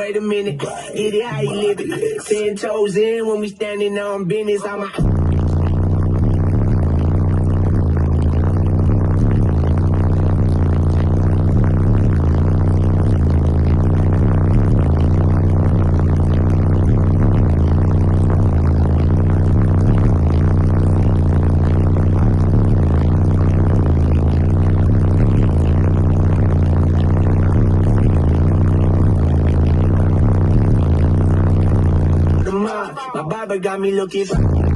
Wait a minute, get it how you live it. 10 toes in when we standing on business. I'm a my barber got me looking.